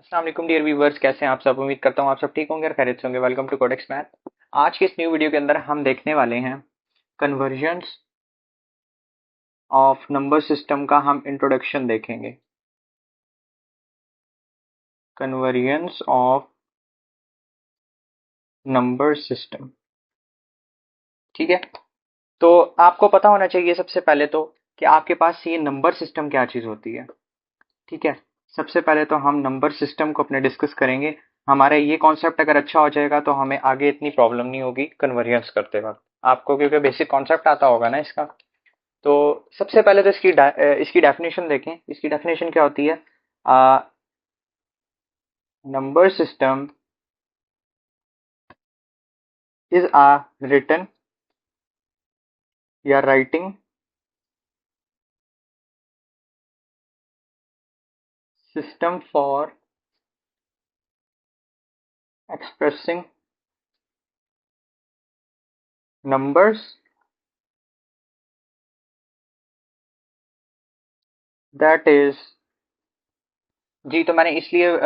अस्सलाम वालेकुम dear viewers, कैसे हैं आप सब। उम्मीद करता हूँ आप सब ठीक होंगे और खैरियत से होंगे। Welcome to Codex Math. आज के इस न्यू वीडियो के अंदर हम देखने वाले हैं कन्वर्जन्स ऑफ नंबर सिस्टम का हम इंट्रोडक्शन देखेंगे। कन्वर्जन्स ऑफ नंबर सिस्टम, ठीक है। तो आपको पता होना चाहिए सबसे पहले तो कि आपके पास ये नंबर सिस्टम क्या चीज़ होती है, ठीक है। सबसे पहले तो हम नंबर सिस्टम को अपने डिस्कस करेंगे। हमारा ये कॉन्सेप्ट अगर अच्छा हो जाएगा तो हमें आगे इतनी प्रॉब्लम नहीं होगी कन्वर्जेंस करते वक्त, आपको क्योंकि बेसिक कॉन्सेप्ट आता होगा ना इसका। तो सबसे पहले तो इसकी डेफिनेशन देखें। इसकी डेफिनेशन क्या होती है? Number system is a written या writing system for expressing numbers that is. जी, तो मैंने इसलिए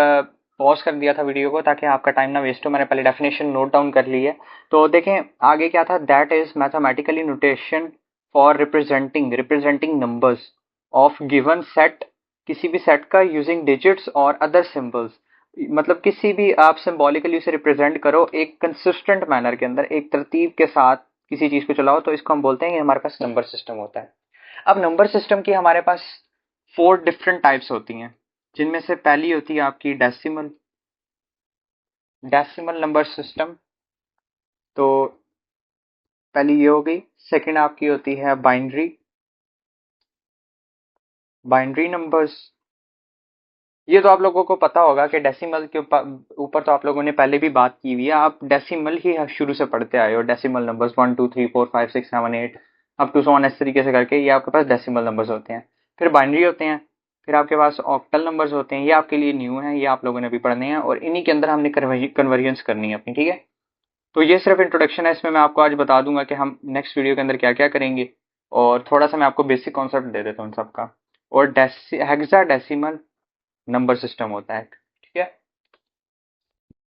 पॉज कर दिया था वीडियो को ताकि आपका टाइम ना वेस्ट हो। मैंने पहले डेफिनेशन नोट डाउन कर ली है। तो देखें आगे क्या था। That is mathematically notation for representing numbers of given set, किसी भी सेट का यूजिंग डिजिट्स और अदर सिंबल्स। मतलब किसी भी आप सिंबॉलिकली उसे रिप्रेजेंट करो एक कंसिस्टेंट मैनर के अंदर, एक तरतीब के साथ किसी चीज को चलाओ, तो इसको हम बोलते हैं कि हमारे पास नंबर सिस्टम होता है। अब नंबर सिस्टम की हमारे पास 4 डिफरेंट टाइप्स होती हैं, जिनमें से पहली होती है आपकी डेसिमल डेसिमल नंबर सिस्टम। तो पहली ये हो गई। सेकंड आपकी होती है बाइनरी बाइनरी नंबर्स। ये तो आप लोगों को पता होगा कि डेसिमल के ऊपर तो आप लोगों ने पहले भी बात की हुई है। आप डेसिमल ही शुरू से पढ़ते आए हो। Decimal numbers 1 2 3 4 5 6 7 8 up to so on, इस तरीके से करके ये आपके पास डेसिमल नंबर्स होते हैं। फिर बाइनरी होते हैं। फिर आपके पास ऑक्टल नंबर्स होते हैं। ये आपके लिए न्यू है, ये आप लोगों ने अभी पढ़ने हैं और इन्हीं के अंदर हमने कन्वर्जेंस करनी है अपनी, ठीक है। तो ये सिर्फ इंट्रोडक्शन है। इसमें मैं आपको आज बता दूंगा कि हम नेक्स्ट वीडियो के अंदर क्या क्या करेंगे, और थोड़ा सा मैं आपको बेसिक कॉन्सेप्ट दे देता हूँ इन सबका। और हेक्सा डेसिमल नंबर सिस्टम होता है, ठीक है।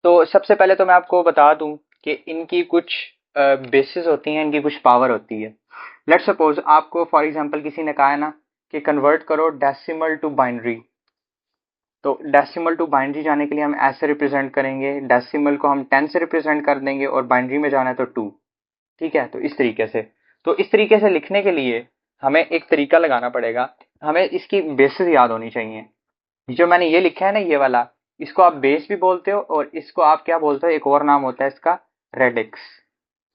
तो सबसे पहले तो मैं आपको बता दूं कि इनकी कुछ बेसिस होती हैं, इनकी कुछ पावर होती है। लेट सपोज आपको फॉर एग्जांपल किसी ने कहा है ना कि कन्वर्ट करो डेसिमल टू बाइनरी। तो डेसिमल टू बाइनरी जाने के लिए हम ऐसे रिप्रेजेंट करेंगे। डेसिमल को हम 10 से रिप्रेजेंट कर देंगे और बाइनरी में जाना है तो 2, ठीक है। तो इस तरीके से, तो इस तरीके से लिखने के लिए हमें एक तरीका लगाना पड़ेगा। हमें इसकी बेसिस याद होनी चाहिए। जो मैंने ये लिखा है ना, ये वाला, इसको आप बेस भी बोलते हो और इसको आप क्या बोलते हो, एक और नाम होता है इसका रेडिक्स।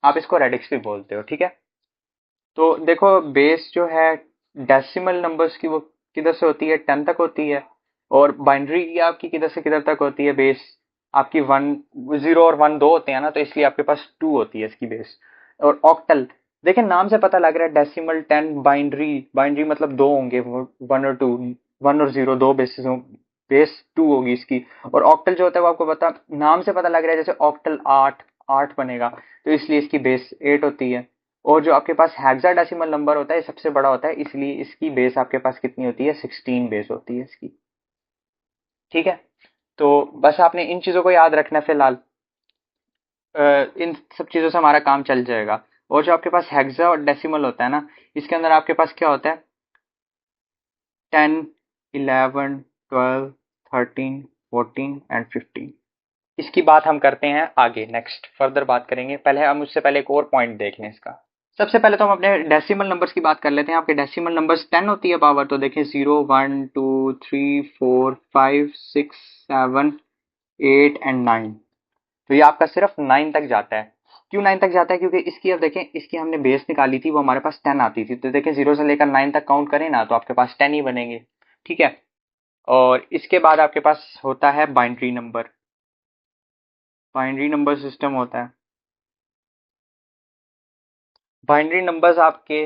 आप इसको रेडिक्स भी बोलते हो, ठीक है। तो देखो बेस जो है डेसिमल नंबर्स की, वो किधर से होती है, 10 तक होती है। और बाइनरी की आपकी किधर से किधर तक होती है बेस, आपकी 1 0 और 1 दो होते हैं ना, तो इसलिए आपके पास 2 होती है इसकी बेस। और ऑक्टल, देखिए नाम से पता लग रहा है डेसिमल 10 बाइनरी, बाइनरी मतलब दो होंगे, 1 और 2, 1 और 0 दो बेसिस हो, बेस 2 होगी इसकी। और ऑक्टल जो होता है वो आपको पता, नाम से पता लग रहा है, जैसे ऑक्टल 8 8 बनेगा, तो इसलिए इसकी बेस 8 होती है। और जो आपके पास हेक्साडेसिमल नंबर होता है सबसे बड़ा होता है, इसलिए इसकी बेस आपके पास कितनी होती है, 16 बेस होती है इसकी, ठीक है। तो बस आपने इन चीजों को याद रखना है फिलहाल। इन सब चीजों से हमारा काम चल जाएगा। और जो आपके पास हेक्सा और डेसिमल होता है ना, इसके अंदर आपके पास क्या होता है, 10 11 12 13 14 एंड 15। इसकी बात हम करते हैं आगे, नेक्स्ट फर्दर बात करेंगे। पहले हम उससे पहले एक और पॉइंट देख लें इसका। सबसे पहले तो हम अपने डेसिमल नंबर्स की बात कर लेते हैं। आपके डेसिमल नंबर्स 10 होती है पावर, तो देखें 0 1 2 3 4 5 6 7 8 एंड 9। तो ये आपका सिर्फ 9 तक जाता है। क्यों 9 तक जाता है? क्योंकि इसकी, अब देखें इसकी हमने बेस निकाली थी, वो हमारे पास 10 आती थी। तो देखें 0 से लेकर 9 तक काउंट करें ना, तो आपके पास 10 ही बनेंगे, ठीक है। और इसके बाद आपके पास होता है binary number. Binary number system होता है। बाइनरी नंबर्स आपके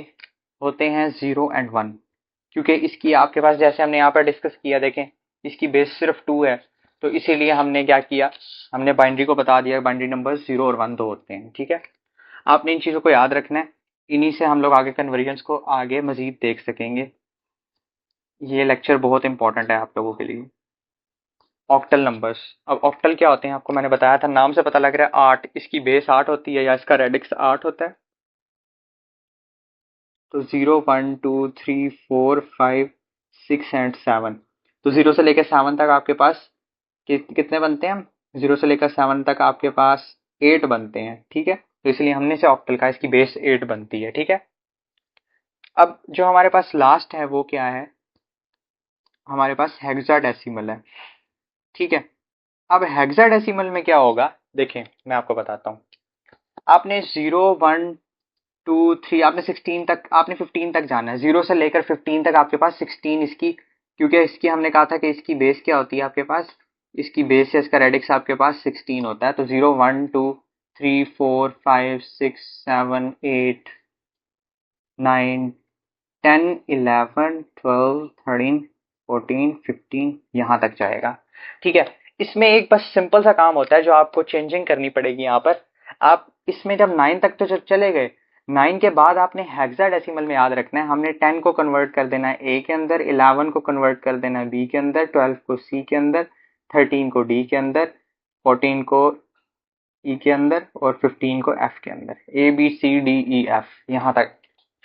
होते हैं 0 एंड 1। क्योंकि इसकी आपके पास, जैसे हमने यहाँ पर डिस्कस किया, देखें इसकी बेस सिर्फ 2 है, तो इसीलिए हमने क्या किया, हमने बाइनरी को बता दिया बाइनरी नंबर 0 और 1 दो होते हैं, ठीक है। आपने इन चीज़ों को याद रखना है। इन्हीं से हम लोग आगे कन्वर्जन्स को आगे मजीद देख सकेंगे। ये लेक्चर बहुत इंपॉर्टेंट है आप लोगों के लिए। Octal numbers. अब ऑक्टल क्या होते हैं आपको मैंने बताया था, नाम से पता लग रहा है 8, इसकी बेस 8 होती है या इसका रेडिक्स 8 होता है। तो 0 1 2 3 4 5 6 एंड 7, तो 0 से लेकर 7 तक आपके पास कितने बनते हैं? 0 से लेकर 7 तक आपके पास 8 बनते हैं, ठीक है। तो इसलिए हमने इसे ऑक्टल कहा, इसकी बेस 8 बनती है, ठीक है। अब जो हमारे पास लास्ट है वो क्या है? हमारे पास हेक्साडेसिमल है, ठीक है। अब हेक्साडेसिमल में क्या होगा, देखें मैं आपको बताता हूँ। आपने 0 1 2 3, आपने 16 तक, आपने 15 तक जाना है। 0 से लेकर 15 तक आपके पास 16 इसकी, क्योंकि इसकी हमने कहा था कि इसकी बेस क्या होती है आपके पास, इसकी बेस या इसका रेडिक्स आपके पास 16 होता है। तो 0 1 2 3 4 5 6 7 8 9 10 11 12 13 14 15 यहाँ तक जाएगा, ठीक है। इसमें एक बस सिंपल सा काम होता है जो आपको चेंजिंग करनी पड़ेगी यहाँ पर। आप इसमें जब 9 तक तो चले गए, 9 के बाद आपने हेक्साडेसिमल में याद रखना है, हमने 10 को कन्वर्ट कर देना है ए के अंदर, 11 को कन्वर्ट कर देना है बी के अंदर, 12 को सी के अंदर, 13 को डी के अंदर, 14 को ई के अंदर और 15 को एफ के अंदर। A B C D E F यहाँ तक,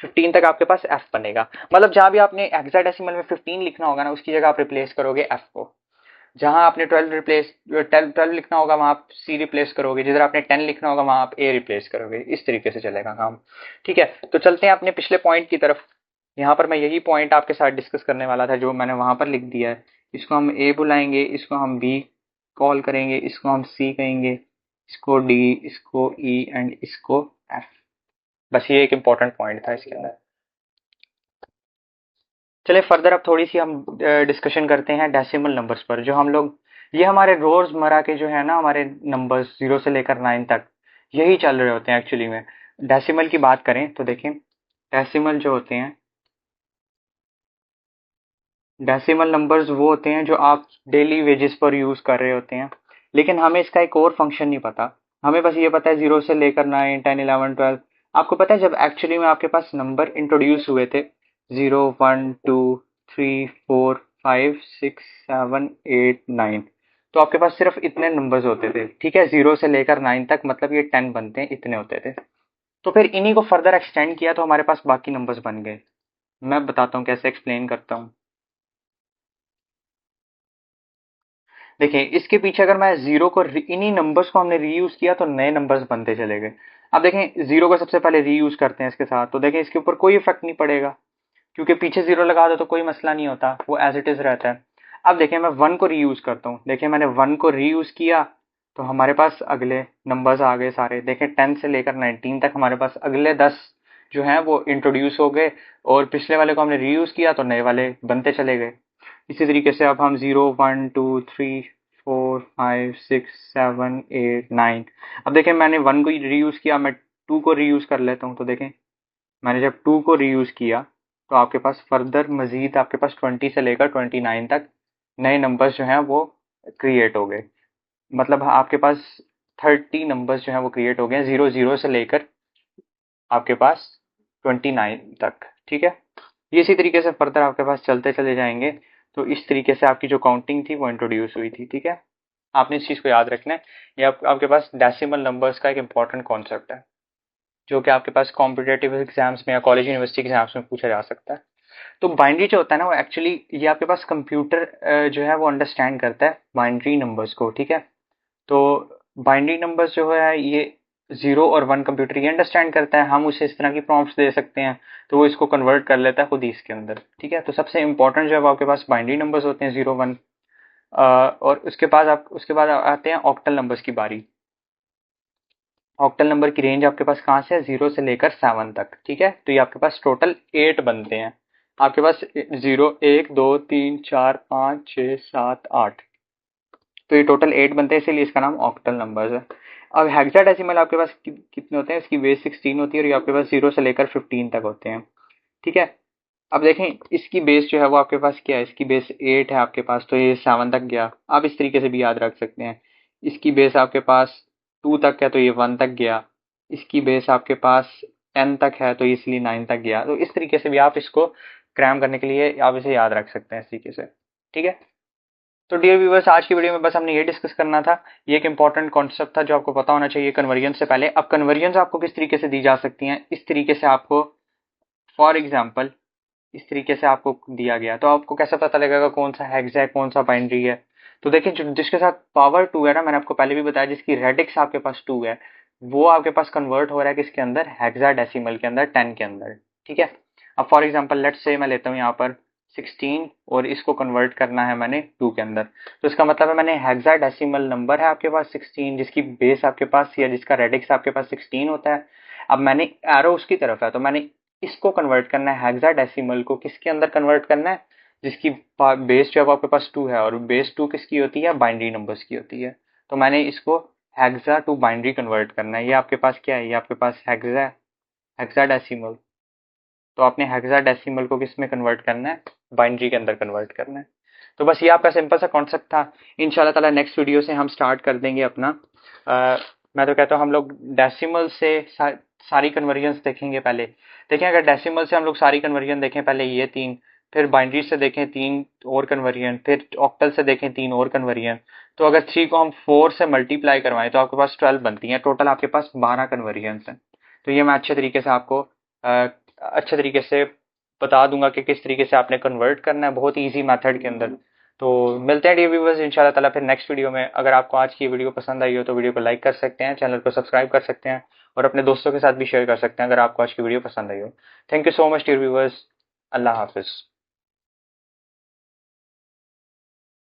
15 तक आपके पास एफ बनेगा। मतलब जहां भी आपने हेक्साडेसिमल में 15 लिखना होगा ना, उसकी जगह आप रिप्लेस करोगे एफ को। जहां आपने 12 लिखना होगा वहां आप सी रिप्लेस करोगे, जिधर आपने 10 लिखना होगा वहां आप ए रिप्लेस करोगे। इस तरीके से चलेगा काम, ठीक है। तो चलते हैं अपने पिछले पॉइंट की तरफ। यहाँ पर मैं यही पॉइंट आपके साथ डिस्कस करने वाला था जो मैंने वहां पर लिख दिया है। इसको हम ए बुलाएंगे, इसको हम बी कॉल करेंगे, इसको हम सी कहेंगे, इसको डी, इसको ई एंड इसको एफ। बस ये एक इंपॉर्टेंट पॉइंट था इसके अंदर। चलिए फर्दर अब थोड़ी सी हम डिस्कशन करते हैं डेसिमल नंबर्स पर, जो हम लोग, ये हमारे रोजमर्रा के जो है ना हमारे नंबर्स 0 से लेकर 9 तक यही चल रहे होते हैं एक्चुअली में। डेसिमल की बात करें तो देखें, डेसिमल जो होते हैं, डेसिमल नंबर्स वो होते हैं जो आप डेली वेजेस पर यूज कर रहे होते हैं, लेकिन हमें इसका एक और फंक्शन नहीं पता। हमें बस ये पता है 0 से लेकर 9 10 11 12। आपको पता है जब एक्चुअली में आपके पास नंबर इंट्रोड्यूस हुए थे, 0 1 2 3 4 5 6 7 8 9, तो आपके पास सिर्फ इतने नंबर्स होते थे, ठीक है। 0 से लेकर 9 तक मतलब ये 10 बनते हैं, इतने होते थे। तो फिर इन्हीं को फर्दर एक्सटेंड किया तो हमारे पास बाकी नंबर्स बन गए। मैं बताता हूँ कैसे, एक्सप्लेन करता हूँ। देखिए इसके पीछे अगर मैं जीरो को इन्हीं नंबर्स को हमने रीयूज किया तो नए नंबर्स बनते चले गए। अब देखें जीरो को सबसे पहले रीयूज करते हैं इसके साथ, तो देखें इसके ऊपर कोई इफेक्ट नहीं पड़ेगा, क्योंकि पीछे जीरो लगा दो तो कोई मसला नहीं होता, वो एज इट इज रहता है। अब देखें मैं वन को रीयूज करता हूँ, देखिए मैंने वन को रीयूज किया तो हमारे पास अगले नंबर्स आ गए सारे। देखें 10 से लेकर 19 तक हमारे पास अगले 10 जो हैं वो इंट्रोड्यूस हो गए, और पिछले वाले को हमने रीयूज किया तो नए वाले बनते चले गए। इसी तरीके से अब हम 0 1 2 3 4 5 6 7 8 9, अब देखें मैंने वन को रीयूज किया, मैं टू को रीयूज कर लेता हूँ। तो देखें मैंने जब टू को रीयूज किया तो आपके पास फर्दर मजीद आपके पास 20 से लेकर 29 तक नए नंबर्स जो हैं वो क्रिएट हो गए। मतलब आपके पास 30 नंबर्स जो हैं वो क्रिएट हो गए, 0 से लेकर आपके पास 29 तक, ठीक है। ये इसी तरीके से फर्दर आपके पास चलते चले जाएंगे। तो इस तरीके से आपकी जो काउंटिंग थी वो इंट्रोड्यूस हुई थी, ठीक है। आपने इस चीज़ को याद रखना है। ये आपके पास डेसिमल नंबर्स का एक इंपॉर्टेंट कॉन्सेप्ट है, जो कि आपके पास कॉम्पिटेटिव एग्जाम्स में या कॉलेज यूनिवर्सिटी एग्जाम्स में पूछा जा सकता है। तो बाइनरी जो होता है ना वो एक्चुअली ये आपके पास कंप्यूटर जो है वो अंडरस्टैंड करता है बाइनरी नंबर्स को, ठीक है। तो बाइनरी नंबर्स जो है ये 0 और 1 कंप्यूटर ये अंडरस्टैंड करता है, हम उसे इस तरह की प्रॉम्प्ट्स दे सकते हैं तो वो इसको कन्वर्ट कर लेता है खुद ही इसके अंदर, ठीक है। तो सबसे इंपॉर्टेंट जो है वो आपके पास बाइनरी नंबर्स होते हैं 0 1। और उसके बाद आते हैं ऑक्टल नंबर्स की बारी। ऑक्टल नंबर की रेंज आपके पास कहाँ से है, 0 से लेकर 7 तक, ठीक है। तो ये आपके पास टोटल 8 बनते हैं आपके पास, 0 1 2 3 4 5 6 7 8, तो ये टोटल 8 बनते हैं, इसीलिए इसका नाम ऑक्टल नंबर्स है। अब हेक्साडेसिमल आपके पास कितने होते हैं, इसकी बेस 16 होती है, और ये आपके पास 0 से लेकर 15 तक होते हैं, ठीक है। अब देखें इसकी बेस जो है वो आपके पास क्या है, इसकी बेस 8 है आपके पास, तो ये 7 तक गया। आप इस तरीके से भी याद रख सकते हैं, इसकी बेस आपके पास 2 तक है तो ये 1 तक गया, इसकी बेस आपके पास 10 तक है तो इसलिए 9 तक गया। तो इस तरीके से भी आप इसको क्रैम करने के लिए आप इसे याद रख सकते हैं इस तरीके से, ठीक है। तो डियर व्यूवर्स, आज की वीडियो में बस हमने ये डिस्कस करना था, ये एक इंपॉर्टेंट कॉन्सेप्ट था जो आपको पता होना चाहिए कन्वर्जन से पहले। अब कन्वर्जन आपको किस तरीके से दी जा सकती हैं, इस तरीके से आपको, फॉर एग्जांपल इस तरीके से आपको दिया गया, तो आपको कैसे पता लगेगा कौन सा हेक्स है कौन सा बाइनरी है। तो देखिए, जिसके साथ पावर 2 है ना, मैंने आपको पहले भी बताया, जिसकी रेडिक्स आपके पास 2 है, वो आपके पास कन्वर्ट हो रहा है किसके अंदर, हेक्साडेसिमल के अंदर, 10 के अंदर। ठीक है। अब फॉर एग्जांपल लेट्स से मैं लेता हूँ यहाँ पर 16 और इसको कन्वर्ट करना है मैंने 2 के अंदर। तो इसका मतलब है मैंने हेक्साडेसिमल नंबर है आपके पास 16, जिसकी बेस आपके पास या जिसका रेडिक्स आपके पास 16 होता है। अब मैंने एरो उसकी तरफ है, तो मैंने इसको कन्वर्ट करना है हेक्साडेसिमल को किसके अंदर कन्वर्ट करना है, जिसकी बेस जो है वो आपके पास 2 है, और बेस 2 किसकी होती है, बाइनरी नंबर्स की होती है। तो मैंने इसको हेक्सा टू बाइनरी कन्वर्ट करना है। ये आपके पास क्या है, ये आपके पास हेक्साडेसिमल। तो आपने हेक्साडेसिमल को किस में कन्वर्ट करना है, बाइनरी के अंदर कन्वर्ट करना है। तो बस ये आपका सिंपल सा कॉन्सेप्ट था। इंशाल्लाह ताला नेक्स्ट वीडियो से हम स्टार्ट कर देंगे अपना, मैं तो कहता हूँ हम लोग डेसिमल से सारी कन्वर्जन्स देखेंगे पहले। देखें, अगर डेसिमल से हम लोग सारी कन्वर्जन देखें, पहले ये 3, फिर बाइनरी से देखें 3 और कन्वर्जन, फिर ऑक्टल से देखें 3 और कन्वर्जन। तो अगर 3 को हम 4 से मल्टीप्लाई करवाएं तो आपके पास 12 बनती हैं, टोटल आपके पास 12 कन्वर्जन हैं। तो ये मैं अच्छे तरीके से आपको अच्छे तरीके से बता दूंगा कि किस तरीके से आपने कन्वर्ट करना है, बहुत ईजी मेथड के अंदर। तो मिलते हैं डियर व्यूवर्स इंशाल्लाह ताला फिर नेक्स्ट वीडियो में। अगर आपको आज की वीडियो पसंद आई हो तो वीडियो को लाइक कर सकते हैं, चैनल को सब्सक्राइब कर सकते हैं, और अपने दोस्तों के साथ भी शेयर कर सकते हैं अगर आपको आज की वीडियो पसंद आई हो। Thank you so much dear viewers. अल्लाह हाफिज।